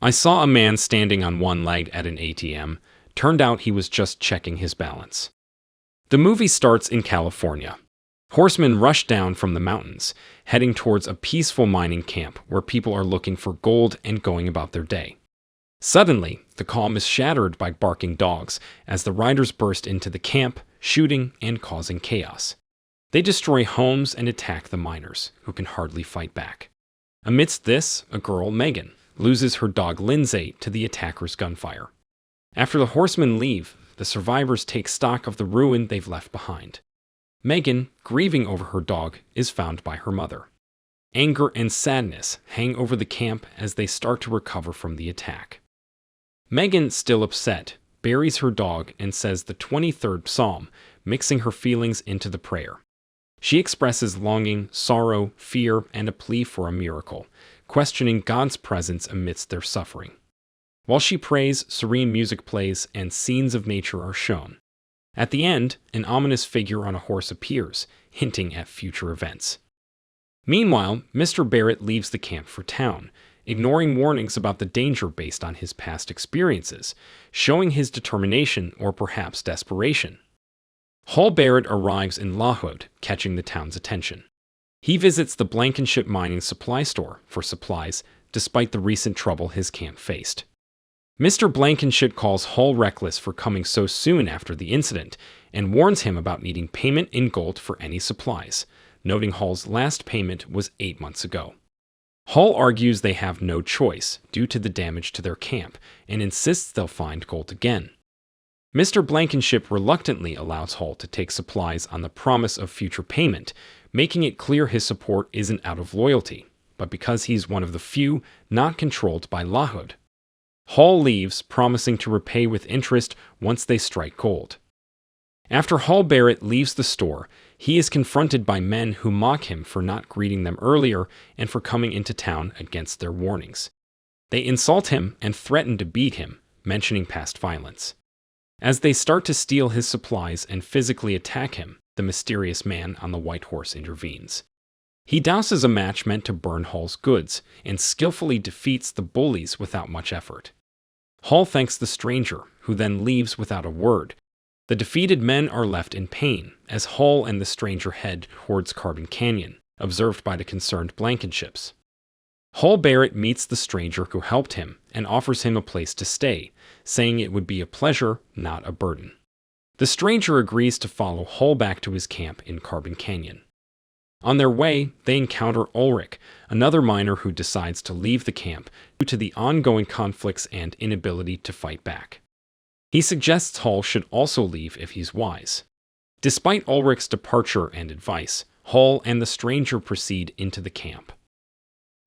I saw a man standing on one leg at an ATM. Turned out he was just checking his balance. The movie starts in California. Horsemen rush down from the mountains, heading towards a peaceful mining camp where people are looking for gold and going about their day. Suddenly, the calm is shattered by barking dogs as the riders burst into the camp, shooting and causing chaos. They destroy homes and attack the miners, who can hardly fight back. Amidst this, a girl, Megan, loses her dog Lindsay to the attackers' gunfire. After the horsemen leave, the survivors take stock of the ruin they've left behind. Megan, grieving over her dog, is found by her mother. Anger and sadness hang over the camp as they start to recover from the attack. Megan, still upset, buries her dog and says the 23rd Psalm, mixing her feelings into the prayer. She expresses longing, sorrow, fear, and a plea for a miracle, questioning God's presence amidst their suffering. While she prays, serene music plays and scenes of nature are shown. At the end, an ominous figure on a horse appears, hinting at future events. Meanwhile, Mr. Barret leaves the camp for town, ignoring warnings about the danger based on his past experiences, showing his determination or perhaps desperation. Hall Barret arrives in LaHood, catching the town's attention. He visits the Blankenship mining supply store for supplies, despite the recent trouble his camp faced. Mr. Blankenship calls Hall reckless for coming so soon after the incident and warns him about needing payment in gold for any supplies, noting Hall's last payment was 8 months ago. Hall argues they have no choice due to the damage to their camp and insists they'll find gold again. Mr. Blankenship reluctantly allows Hall to take supplies on the promise of future payment, making it clear his support isn't out of loyalty, but because he's one of the few not controlled by LaHood. Hall leaves, promising to repay with interest once they strike gold. After Hall Barret leaves the store, he is confronted by men who mock him for not greeting them earlier and for coming into town against their warnings. They insult him and threaten to beat him, mentioning past violence. As they start to steal his supplies and physically attack him, the mysterious man on the white horse intervenes. He douses a match meant to burn Hall's goods and skillfully defeats the bullies without much effort. Hall thanks the stranger, who then leaves without a word. The defeated men are left in pain as Hall and the stranger head towards Carbon Canyon, observed by the concerned Blankenships. Hall Barret meets the stranger who helped him and offers him a place to stay, saying it would be a pleasure, not a burden. The stranger agrees to follow Hall back to his camp in Carbon Canyon. On their way, they encounter Ulrich, another miner who decides to leave the camp due to the ongoing conflicts and inability to fight back. He suggests Hall should also leave if he's wise. Despite Ulrich's departure and advice, Hall and the stranger proceed into the camp.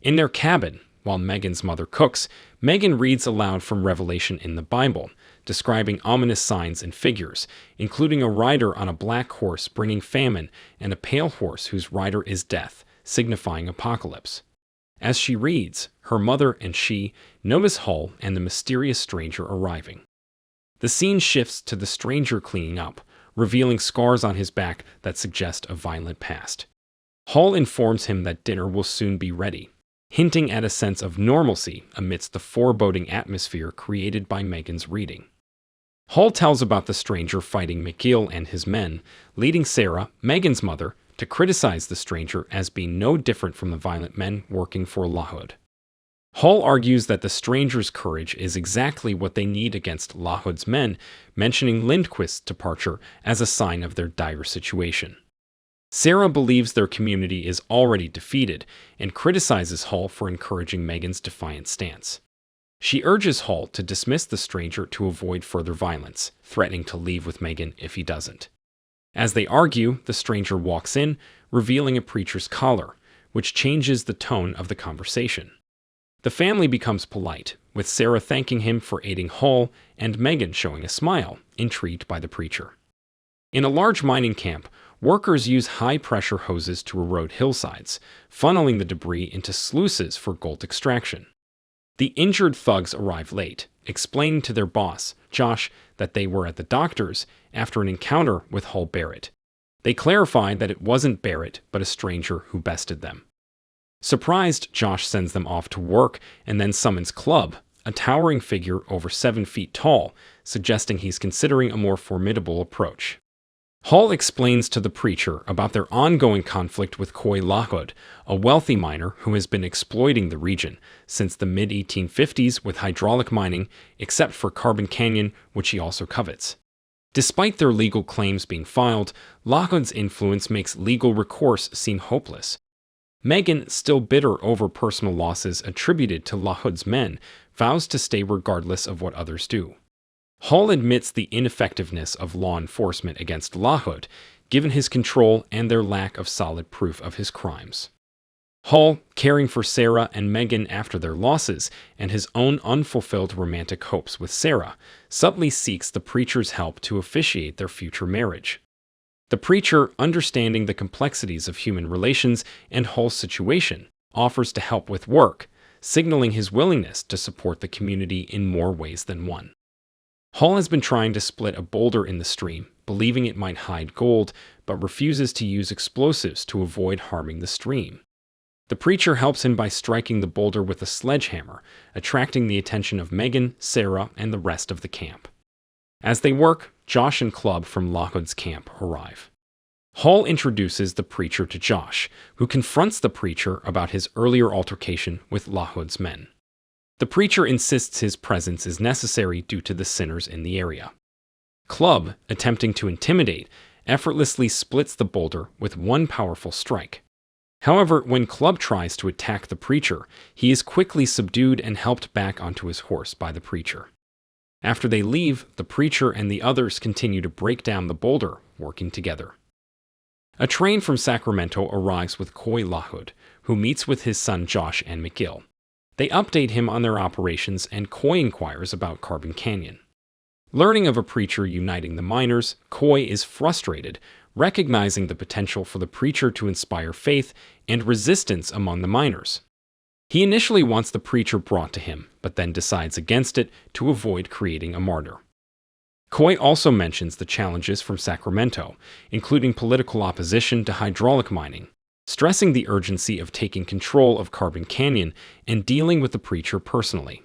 In their cabin, while Megan's mother cooks, Megan reads aloud from Revelation in the Bible, describing ominous signs and figures, including a rider on a black horse bringing famine and a pale horse whose rider is death, signifying apocalypse. As she reads, her mother and she notice Hall and the mysterious stranger arriving. The scene shifts to the stranger cleaning up, revealing scars on his back that suggest a violent past. Hall informs him that dinner will soon be ready, hinting at a sense of normalcy amidst the foreboding atmosphere created by Megan's reading. Hall tells about the stranger fighting Kiel and his men, leading Sarah, Megan's mother, to criticize the stranger as being no different from the violent men working for LaHood. Hall argues that the stranger's courage is exactly what they need against LaHood's men, mentioning Lindquist's departure as a sign of their dire situation. Sarah believes their community is already defeated and criticizes Hall for encouraging Megan's defiant stance. She urges Hall to dismiss the stranger to avoid further violence, threatening to leave with Megan if he doesn't. As they argue, the stranger walks in, revealing a preacher's collar, which changes the tone of the conversation. The family becomes polite, with Sarah thanking him for aiding Hall and Megan showing a smile, intrigued by the preacher. In a large mining camp, workers use high-pressure hoses to erode hillsides, funneling the debris into sluices for gold extraction. The injured thugs arrive late, explaining to their boss, Josh, that they were at the doctor's after an encounter with Hall Barret. They clarify that it wasn't Barret, but a stranger who bested them. Surprised, Josh sends them off to work and then summons Club, a towering figure over 7 feet tall, suggesting he's considering a more formidable approach. Hall explains to the preacher about their ongoing conflict with LaHood, a wealthy miner who has been exploiting the region since the mid-1850s with hydraulic mining, except for Carbon Canyon, which he also covets. Despite their legal claims being filed, LaHood's influence makes legal recourse seem hopeless. Megan, still bitter over personal losses attributed to LaHood's men, vows to stay regardless of what others do. Hall admits the ineffectiveness of law enforcement against LaHood, given his control and their lack of solid proof of his crimes. Hall, caring for Sarah and Megan after their losses and his own unfulfilled romantic hopes with Sarah, subtly seeks the preacher's help to officiate their future marriage. The preacher, understanding the complexities of human relations and Hall's situation, offers to help with work, signaling his willingness to support the community in more ways than one. Hall has been trying to split a boulder in the stream, believing it might hide gold, but refuses to use explosives to avoid harming the stream. The preacher helps him by striking the boulder with a sledgehammer, attracting the attention of Megan, Sarah, and the rest of the camp. As they work, Josh and Club from LaHood's camp arrive. Hall introduces the preacher to Josh, who confronts the preacher about his earlier altercation with LaHood's men. The preacher insists his presence is necessary due to the sinners in the area. Club, attempting to intimidate, effortlessly splits the boulder with one powerful strike. However, when Club tries to attack the preacher, he is quickly subdued and helped back onto his horse by the preacher. After they leave, the preacher and the others continue to break down the boulder, working together. A train from Sacramento arrives with LaHood, who meets with his son Josh and McGill. They update him on their operations, and Coy inquires about Carbon Canyon. Learning of a preacher uniting the miners, Coy is frustrated, recognizing the potential for the preacher to inspire faith and resistance among the miners. He initially wants the preacher brought to him, but then decides against it to avoid creating a martyr. Coy also mentions the challenges from Sacramento, including political opposition to hydraulic mining, stressing the urgency of taking control of Carbon Canyon and dealing with the preacher personally.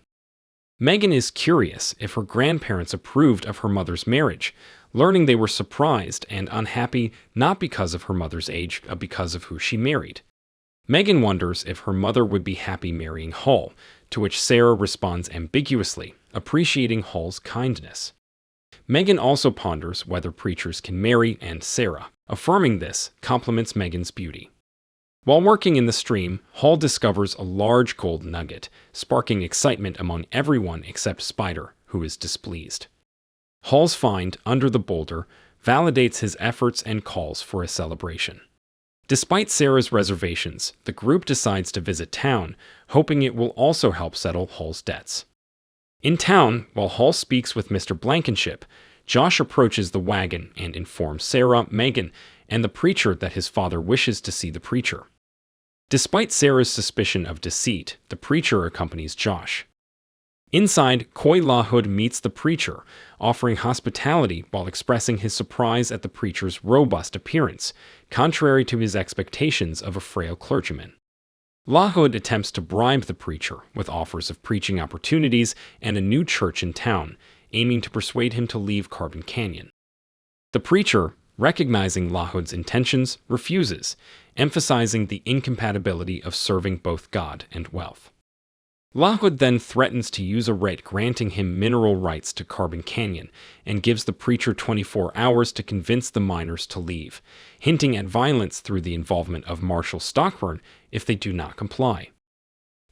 Megan is curious if her grandparents approved of her mother's marriage, learning they were surprised and unhappy not because of her mother's age, but because of who she married. Megan wonders if her mother would be happy marrying Hall, to which Sarah responds ambiguously, appreciating Hall's kindness. Megan also ponders whether preachers can marry, and Sarah, affirming this, compliments Megan's beauty. While working in the stream, Hall discovers a large gold nugget, sparking excitement among everyone except Spider, who is displeased. Hall's find, under the boulder, validates his efforts and calls for a celebration. Despite Sarah's reservations, the group decides to visit town, hoping it will also help settle Hall's debts. In town, while Hall speaks with Mr. Blankenship, Josh approaches the wagon and informs Sarah, Megan, and the preacher that his father wishes to see the preacher. Despite Sarah's suspicion of deceit, the preacher accompanies Josh. Inside, LaHood meets the preacher, offering hospitality while expressing his surprise at the preacher's robust appearance, contrary to his expectations of a frail clergyman. LaHood attempts to bribe the preacher with offers of preaching opportunities and a new church in town, aiming to persuade him to leave Carbon Canyon. The preacher, recognizing LaHood's intentions, refuses, emphasizing the incompatibility of serving both God and wealth. LaHood then threatens to use a writ granting him mineral rights to Carbon Canyon and gives the preacher 24 hours to convince the miners to leave, hinting at violence through the involvement of Marshal Stockburn if they do not comply.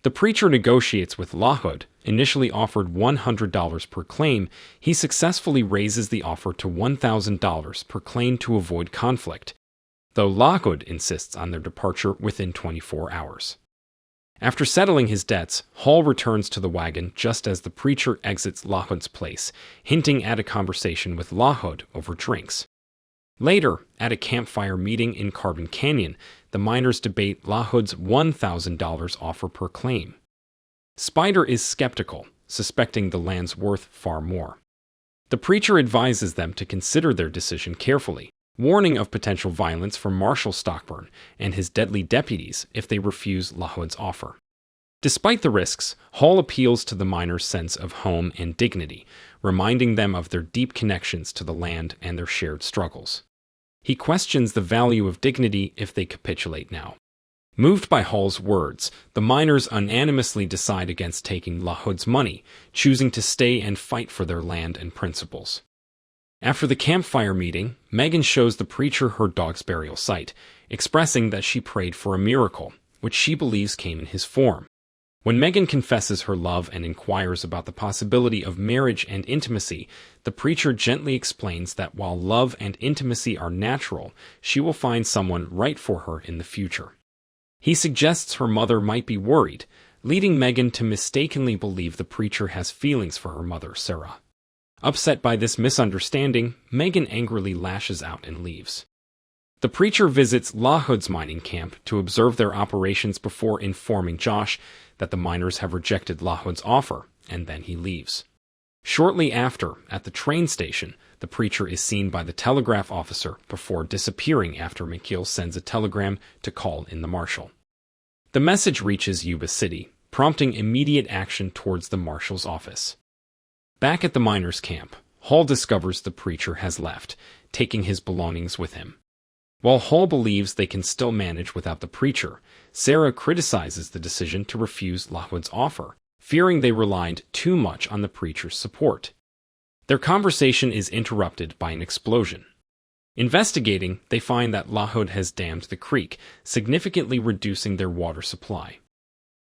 The preacher negotiates with LaHood, initially offered $100 per claim. He successfully raises the offer to $1,000 per claim to avoid conflict, though LaHood insists on their departure within 24 hours. After settling his debts, Hall returns to the wagon just as the preacher exits LaHood's place, hinting at a conversation with LaHood over drinks. Later, at a campfire meeting in Carbon Canyon, the miners debate LaHood's $1,000 offer per claim. Spider is skeptical, suspecting the land's worth far more. The preacher advises them to consider their decision carefully, warning of potential violence from Marshal Stockburn and his deadly deputies if they refuse LaHood's offer. Despite the risks, Hall appeals to the miners' sense of home and dignity, reminding them of their deep connections to the land and their shared struggles. He questions the value of dignity if they capitulate now. Moved by Hall's words, the miners unanimously decide against taking LaHood's money, choosing to stay and fight for their land and principles. After the campfire meeting, Megan shows the preacher her dog's burial site, expressing that she prayed for a miracle, which she believes came in his form. When Megan confesses her love and inquires about the possibility of marriage and intimacy, the preacher gently explains that while love and intimacy are natural, she will find someone right for her in the future. He suggests her mother might be worried, leading Megan to mistakenly believe the preacher has feelings for her mother, Sarah. Upset by this misunderstanding, Megan angrily lashes out and leaves. The preacher visits LaHood's mining camp to observe their operations before informing Josh that the miners have rejected LaHood's offer, and then he leaves. Shortly after, at the train station, the preacher is seen by the telegraph officer before disappearing after Kiel sends a telegram to call in the marshal. The message reaches Yuba City, prompting immediate action towards the marshal's office. Back at the miners' camp, Hall discovers the preacher has left, taking his belongings with him. While Hall believes they can still manage without the preacher, Sarah criticizes the decision to refuse LaHood's offer, fearing they relied too much on the preacher's support. Their conversation is interrupted by an explosion. Investigating, they find that LaHood has dammed the creek, significantly reducing their water supply.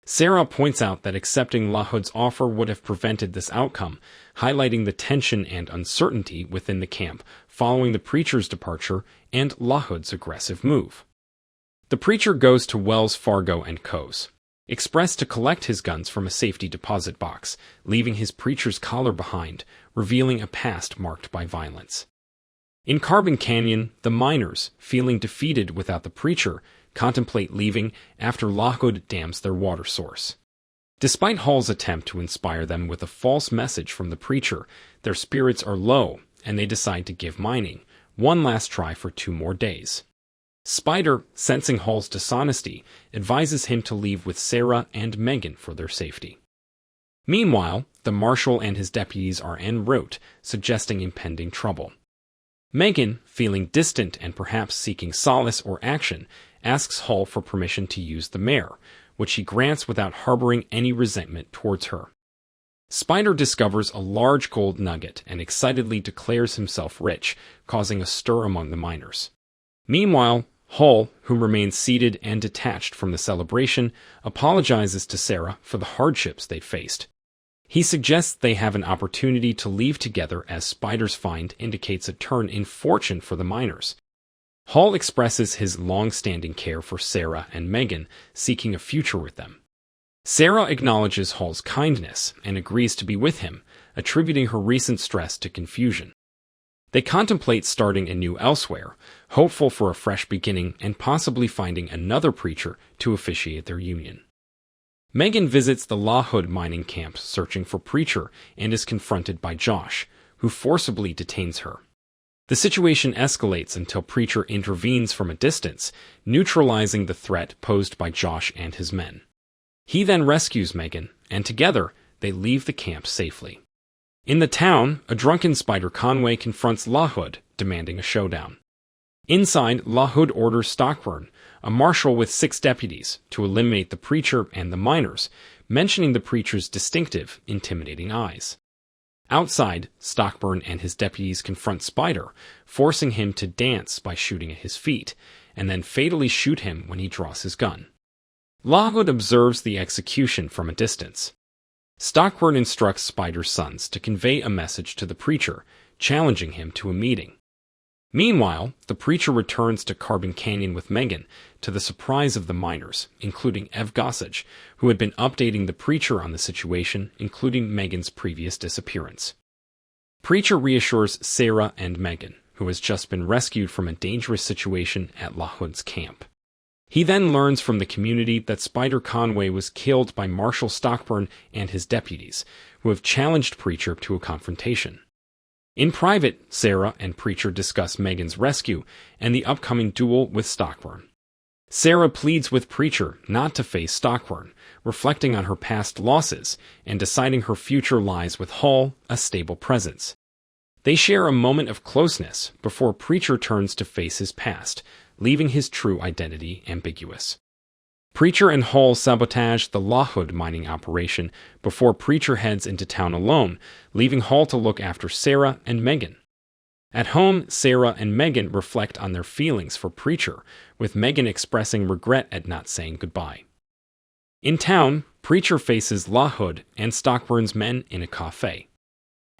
Sarah points out that accepting LaHood's offer would have prevented this outcome, highlighting the tension and uncertainty within the camp following the preacher's departure and LaHood's aggressive move. The preacher goes to Wells Fargo & Co.'s Express to collect his guns from a safety deposit box, leaving his preacher's collar behind, revealing a past marked by violence. In Carbon Canyon, the miners, feeling defeated without the preacher, contemplate leaving after LaHood dams their water source. Despite Hall's attempt to inspire them with a false message from the preacher, their spirits are low, and they decide to give mining one last try for 2 more days. Spider, sensing Hall's dishonesty, advises him to leave with Sarah and Megan for their safety. Meanwhile, the marshal and his deputies are en route, suggesting impending trouble. Megan, feeling distant and perhaps seeking solace or action, asks Hall for permission to use the mare, which he grants without harboring any resentment towards her. Spider discovers a large gold nugget and excitedly declares himself rich, causing a stir among the miners. Meanwhile, Hall, who remains seated and detached from the celebration, apologizes to Sarah for the hardships they faced. He suggests they have an opportunity to leave together as Spider's find indicates a turn in fortune for the miners. Hall expresses his long-standing care for Sarah and Megan, seeking a future with them. Sarah acknowledges Hall's kindness and agrees to be with him, attributing her recent stress to confusion. They contemplate starting anew elsewhere, hopeful for a fresh beginning and possibly finding another preacher to officiate their union. Megan visits the LaHood mining camp searching for preacher and is confronted by Josh, who forcibly detains her. The situation escalates until preacher intervenes from a distance, neutralizing the threat posed by Josh and his men. He then rescues Megan, and together they leave the camp safely. In the town, a drunken Spider Conway confronts LaHood, demanding a showdown. Inside, LaHood orders Stockburn, a marshal with 6 deputies, to eliminate the preacher and the miners, mentioning the preacher's distinctive, intimidating eyes. Outside, Stockburn and his deputies confront Spider, forcing him to dance by shooting at his feet, and then fatally shoot him when he draws his gun. LaHood observes the execution from a distance. Stockburn instructs Spider's sons to convey a message to the preacher, challenging him to a meeting. Meanwhile, the preacher returns to Carbon Canyon with Megan, to the surprise of the miners, including Ev Gossage, who had been updating the preacher on the situation, including Megan's previous disappearance. Preacher reassures Sarah and Megan, who has just been rescued from a dangerous situation at LaHood's camp. He then learns from the community that Spider Conway was killed by Marshal Stockburn and his deputies, who have challenged Preacher to a confrontation. In private, Sarah and Preacher discuss Megan's rescue and the upcoming duel with Stockburn. Sarah pleads with Preacher not to face Stockburn, reflecting on her past losses and deciding her future lies with Hall, a stable presence. They share a moment of closeness before Preacher turns to face his past, leaving his true identity ambiguous. Preacher and Hall sabotage the LaHood mining operation before Preacher heads into town alone, leaving Hall to look after Sarah and Megan. At home, Sarah and Megan reflect on their feelings for Preacher, with Megan expressing regret at not saying goodbye. In town, Preacher faces LaHood and Stockburn's men in a cafe.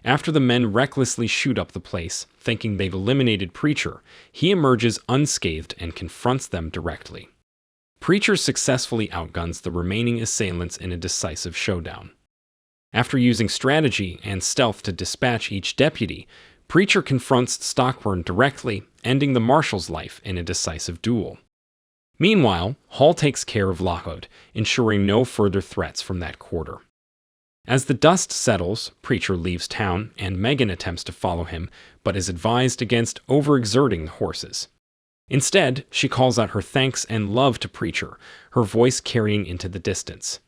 After the men recklessly shoot up the place, thinking they've eliminated Preacher, he emerges unscathed and confronts them directly. Preacher successfully outguns the remaining assailants in a decisive showdown. After using strategy and stealth to dispatch each deputy, Preacher confronts Stockburn directly, ending the marshal's life in a decisive duel. Meanwhile, Hall takes care of LaHood, ensuring no further threats from that quarter. As the dust settles, Preacher leaves town, and Megan attempts to follow him, but is advised against overexerting the horses. Instead, she calls out her thanks and love to Preacher, her voice carrying into the distance.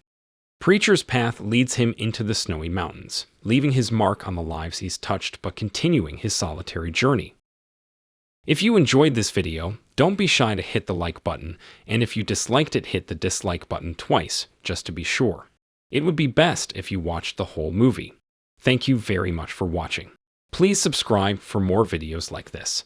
Preacher's path leads him into the snowy mountains, leaving his mark on the lives he's touched but continuing his solitary journey. If you enjoyed this video, don't be shy to hit the like button, and if you disliked it, hit the dislike button twice, just to be sure. It would be best if you watched the whole movie. Thank you very much for watching. Please subscribe for more videos like this.